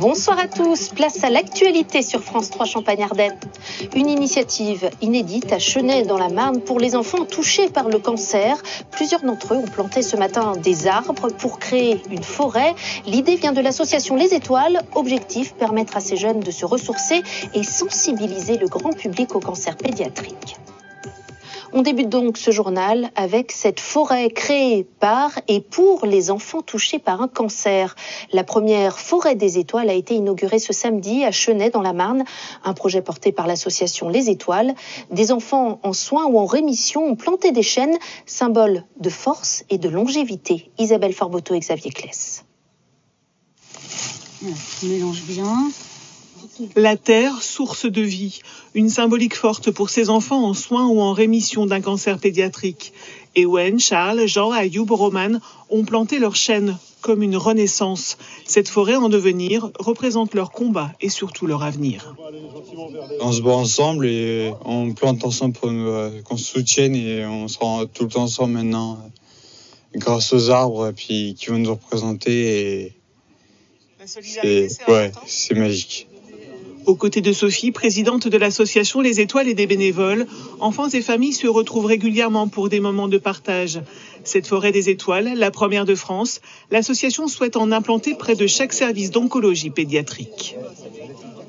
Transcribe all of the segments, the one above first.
Bonsoir à tous, place à l'actualité sur France 3 Champagne-Ardenne. Une initiative inédite à Chenay dans la Marne pour les enfants touchés par le cancer. Plusieurs d'entre eux ont planté ce matin des arbres pour créer une forêt. L'idée vient de l'association Les Étoiles. Objectif, permettre à ces jeunes de se ressourcer et sensibiliser le grand public au cancer pédiatrique. On débute donc ce journal avec cette forêt créée par et pour les enfants touchés par un cancer. La première forêt des étoiles a été inaugurée ce samedi à Chenay dans la Marne, un projet porté par l'association Les Étoiles. Des enfants en soins ou en rémission ont planté des chênes, symbole de force et de longévité. Isabelle Forboto et Xavier Kless. On mélange bien. La terre, source de vie, une symbolique forte pour ces enfants en soins ou en rémission d'un cancer pédiatrique. Ewen, Charles, Jean, Ayoub, Roman ont planté leur chêne comme une renaissance. Cette forêt en devenir représente leur combat et surtout leur avenir. On se bat ensemble et on plante ensemble pour qu'on se soutienne et on sera tout le temps ensemble maintenant grâce aux arbres puis, qui vont nous représenter. Et la solidarité, c'est magique. Aux côtés de Sophie, présidente de l'association Les Étoiles et des bénévoles, enfants et familles se retrouvent régulièrement pour des moments de partage. Cette forêt des étoiles, la première de France, l'association souhaite en implanter près de chaque service d'oncologie pédiatrique.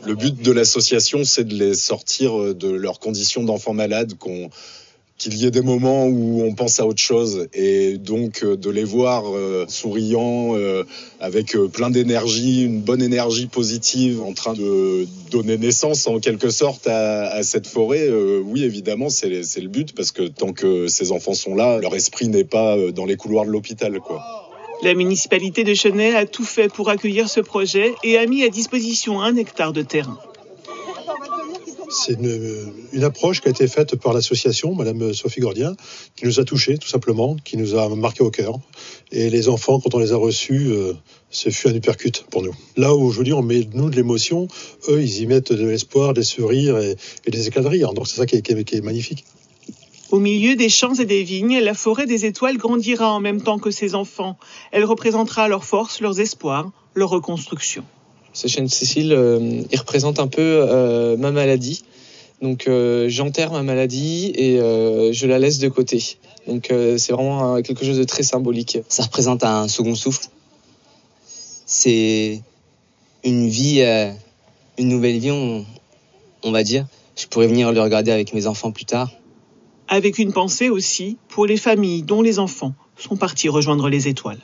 Le but de l'association, c'est de les sortir de leurs conditions d'enfants malades, qu'il y ait des moments où on pense à autre chose et donc de les voir souriants, avec plein d'énergie, une bonne énergie positive, en train de donner naissance en quelque sorte à cette forêt. Oui, évidemment, c'est le but parce que tant que ces enfants sont là, leur esprit n'est pas dans les couloirs de l'hôpital, quoi. La municipalité de Chenay a tout fait pour accueillir ce projet et a mis à disposition 1 hectare de terrain. C'est une approche qui a été faite par l'association, Madame Sophie Gordien, qui nous a touchés tout simplement, qui nous a marqué au cœur. Et les enfants, quand on les a reçus, ce fut un uppercut pour nous. Là où, je veux dire, on met nous de l'émotion, eux, ils y mettent de l'espoir, des sourires et des éclats de rire. Donc c'est ça qui est magnifique. Au milieu des champs et des vignes, la forêt des étoiles grandira en même temps que ces enfants. Elle représentera leurs forces, leurs espoirs, leur reconstruction. Ce chêne Cécile, il représente un peu ma maladie. Donc j'enterre ma maladie et je la laisse de côté. Donc c'est vraiment quelque chose de très symbolique. Ça représente un second souffle. C'est une vie, une nouvelle vie, on va dire. Je pourrais venir le regarder avec mes enfants plus tard. Avec une pensée aussi pour les familles dont les enfants sont partis rejoindre les étoiles.